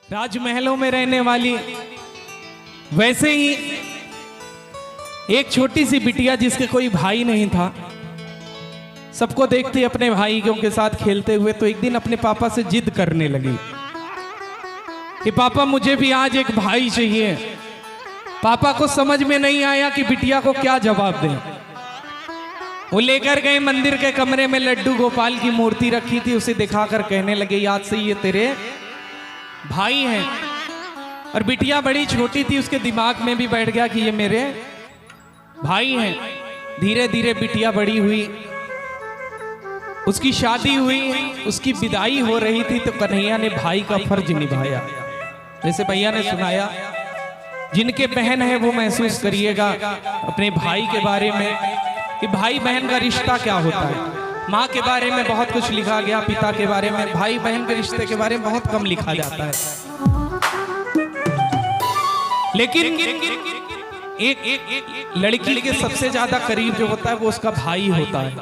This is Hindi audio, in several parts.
राजमहलों में रहने वाली, वैसे ही एक छोटी सी बिटिया जिसके कोई भाई नहीं था, सबको देखती अपने भाइयों के साथ खेलते हुए, तो एक दिन अपने पापा से जिद करने लगी कि पापा मुझे भी आज एक भाई चाहिए। पापा को समझ में नहीं आया कि बिटिया को क्या जवाब दें। वो लेकर गए मंदिर के कमरे में लड्डू गोपाल की मूर्ति रखी थी, उसे दिखाकर कहने लगे आज से ये तेरे भाई हैं। और बिटिया बड़ी छोटी थी, उसके दिमाग में भी बैठ गया कि ये मेरे भाई हैं। धीरे धीरे बिटिया बड़ी हुई, उसकी शादी हुई, उसकी विदाई हो रही थी, तो कन्हैया ने भाई का फर्ज निभाया। जैसे भैया ने सुनाया, जिनके बहन है वो महसूस करिएगा अपने भाई के बारे में कि भाई बहन का रिश्ता क्या होता है। माँ के बारे में बहुत कुछ लिखा गया, पिता के बारे में, भाई बहन के रिश्ते के बारे में बहुत कम लिखा जाता है। लेकिन एक लड़की के सबसे ज्यादा करीब जो होता है वो उसका भाई होता है।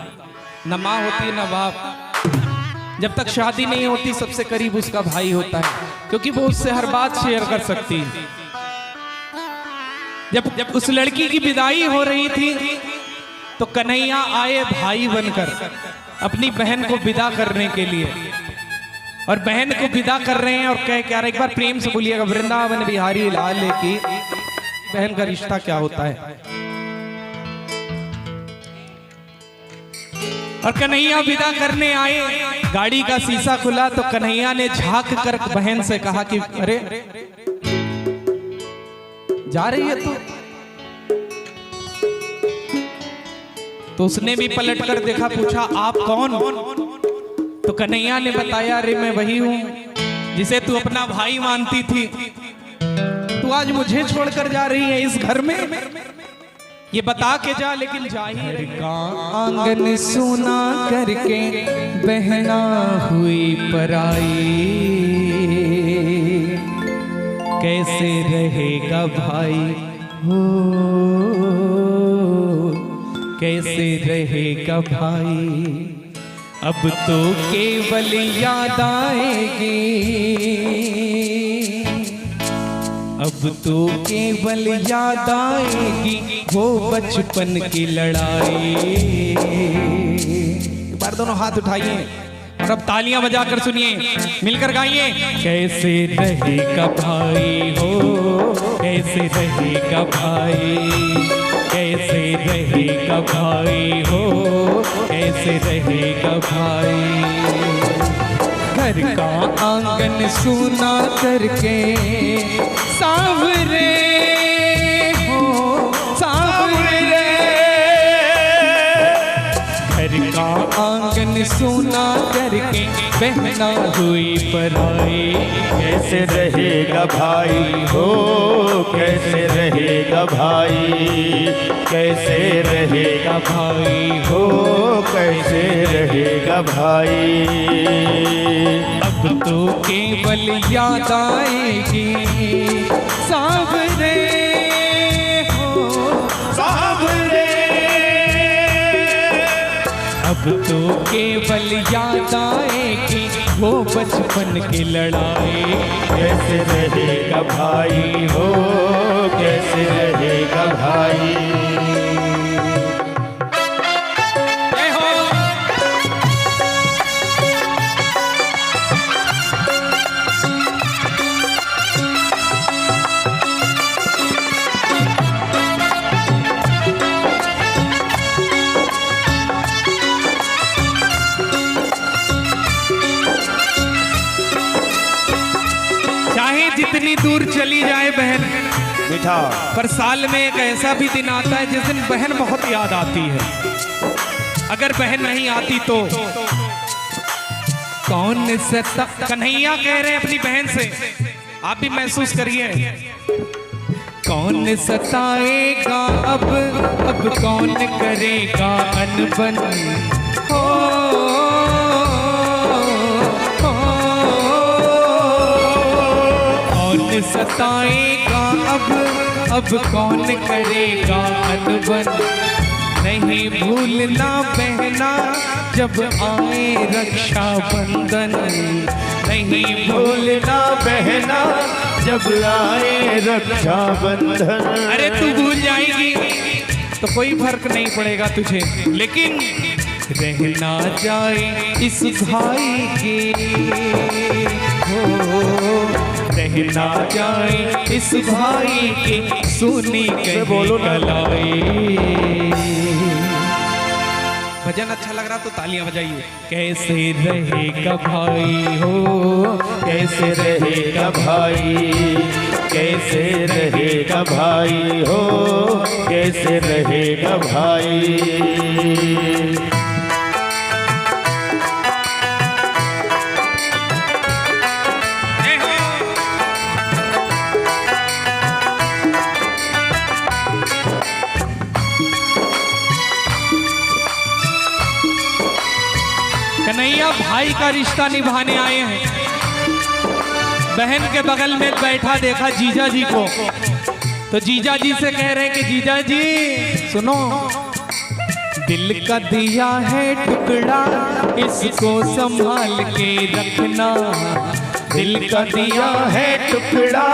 न माँ होती है न बाप। जब तक शादी नहीं होती सबसे करीब उसका भाई होता है, क्योंकि वो उससे हर बात शेयर कर सकती है। जब उस लड़की की विदाई हो रही थी तो कन्हैया आए भाई बनकर अपनी बहन को विदा करने के लिए, और बहन को विदा कर रहे हैं और कह क्या रहे, एक बार प्रेम से बोलिएगा, वृंदावन बिहारी लाल की बहन का रिश्ता क्या होता है। और कन्हैया विदा करने आए, गाड़ी का शीशा खुला तो कन्हैया ने झांक कर बहन से कहा कि अरे जा रही है तो उसने भी पलट कर देखा, पूछा आप कौन? तो कन्हैया ने बताया, अरे मैं वही हूं जिसे तू अपना भाई मानती थी, तू आज मुझे छोड़कर जा रही है इस घर में, ये बता के जा, लेकिन जा ही रही। आंगन सुना करके बहना हुई पराई, कैसे रहेगा भाई हो, कैसे रहेगा भाई। अब तो केवल याद आएगी, अब तो केवल याद आएगी वो बचपन की लड़ाई। एक बार दोनों हाथ उठाइए और अब तालियां बजाकर सुनिए, मिलकर गाइए। कैसे रहेगा भाई हो, कैसे रहेगा भाई, कैसे रहेगा भाई हो, कैसे रहेगा भाई। घर का आंगन सुना करके सावरे हो, सावरे। घर का आंगन सुना करके बहना हुई पराई, कैसे रहेगा भाई हो, कैसे रहेगा भाई, कैसे रहेगा भाई हो, कैसे रहेगा भाई। अब तो केवल याद आएगी सावरे हो, सावरे। अब तो केवल याद आएगी वो बचपन की लड़ाई। कैसे रहेगा भाई हो, कैसे रहेगा भाई। जितनी दूर चली जाए बहन मीठा, पर साल में एक ऐसा भी दिन आता है जिस दिन बहन बहुत याद आती है। अगर बहन नहीं आती तो कौन सता। कन्हैया कह रहे हैं अपनी बहन से, आप भी महसूस करिए। कौन सताएगा अब कौन करेगा अनबन हो, सताएगा अब कौन करेगा अनबन। नहीं भूलना बहना जब आए रक्षाबंधन, नहीं भूलना बहना जब आए रक्षा बंधन। अरे तू भूल जाएगी तो कोई फर्क नहीं पड़ेगा तुझे, लेकिन रहना जाए इस भाई के हो, रहना जाए इस भाई के सुनी के बोलो ना। कलाई। भजन अच्छा लग रहा तो तालियां बजाइए। कैसे रहेगा भाई हो, कैसे रहेगा भाई, कैसे रहेगा भाई हो, कैसे रहेगा भाई। कन्हैया भाई का रिश्ता निभाने आए हैं। बहन के बगल में बैठा देखा जीजा जी को, तो जीजा जी से कह रहे हैं कि जीजा जी सुनो, दिल का दिया है टुकड़ा इसको संभाल के रखना, दिल का दिया है टुकड़ा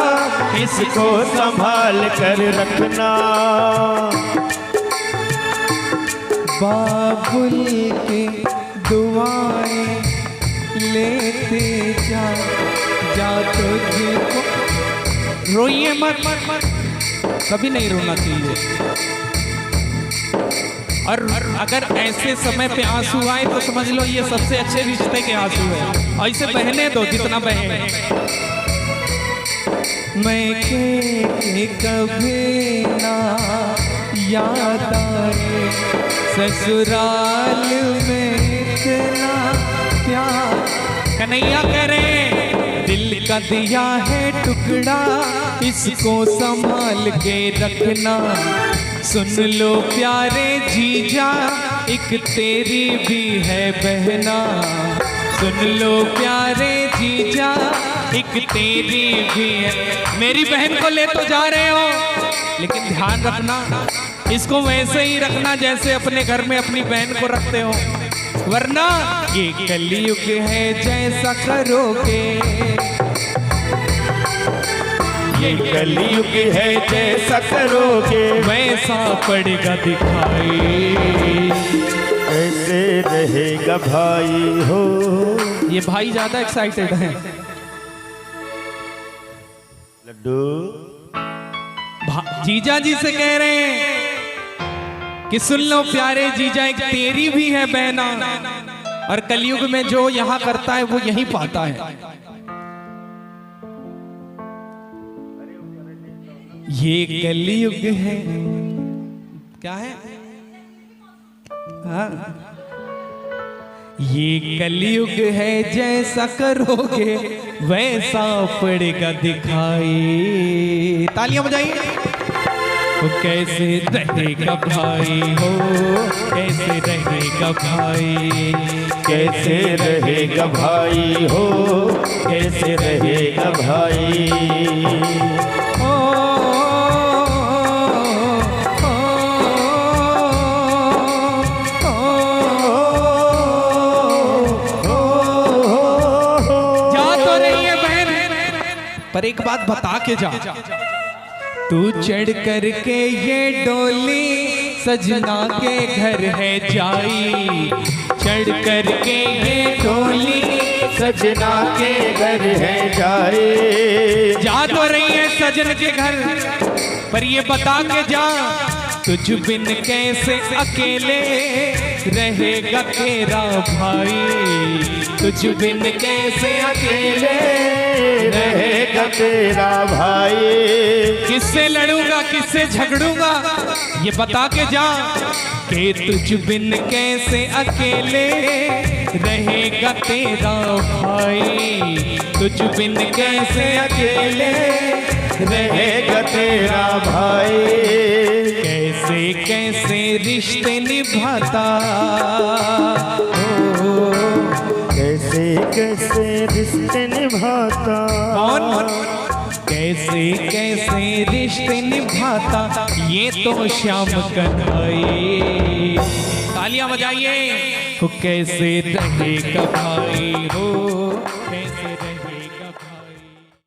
इसको संभाल कर रखना। बाबुल के दुआएं लेते जा जा तुझको। रोइए मत, कभी नहीं रोना चाहिए। और अगर ऐसे समय पे आंसू आए तो समझ लो ये सबसे अच्छे रिश्ते के आंसू है, और इसे बहने दो जितना बहे। मैं के कभी ना याद आए ससुराल में इतना प्यार। कन्हैया कह रहे दिल का दिया है टुकड़ा इसको संभाल के रखना। सुन लो प्यारे जीजा एक तेरी भी है बहना, सुन लो प्यारे जीजा एक तेरी भी है। मेरी बहन को ले तो जा रहे हो, लेकिन ध्यान रखना इसको वैसे ही रखना जैसे अपने घर में अपनी बहन को रखते हो, वरना ये कलयुग है जैसा करोगे, ये कलयुग है जैसा करोगे वैसा पड़ेगा दिखाई। कैसे रहेगा भाई हो। ये भाई ज्यादा एक्साइटेड हैं। लड्डू जीजा जी से कह रहे हैं कि सुन लो प्यारे जीजा एक तेरी भी है बहना, और कलयुग में जो यहाँ करता है वो यही पाता है। ये कलयुग है, क्या है? हाँ, ये कलयुग है जैसा करोगे वैसा पड़ेगा दिखाई। तालियां बजाइए। तो कैसे रहेगा भाई हो, कैसे रहेगा भाई, कैसे रहेगा भाई हो, कैसे रहेगा भाई। पर एक बात बता के जा, तू चढ़ करके ये डोली सजना के घर है जाई, चढ़ करके ये डोली सजना के घर है जाए। जा तो रही है सजन के घर, पर ये बता के जा तुझ बिन कैसे अकेले रहेगा तेरा भाई, तुझ बिन कैसे अकेले रहेगा तेरा भाई। किससे लड़ूंगा किससे झगड़ूंगा ये बता के जा, कि तुझ बिन कैसे अकेले रहेगा तेरा भाई, तुझ बिन कैसे अकेले रहेगा तेरा भाई। कैसे कैसे रिश्ते निभाता हो, कैसे कैसे रिश्ते निभाता। कौन? कैसे कैसे रिश्ते निभाता ये तो श्याम कन्हैया। तालियां बजाइए। कैसे रहेगा भाई हो, कैसे रहेगा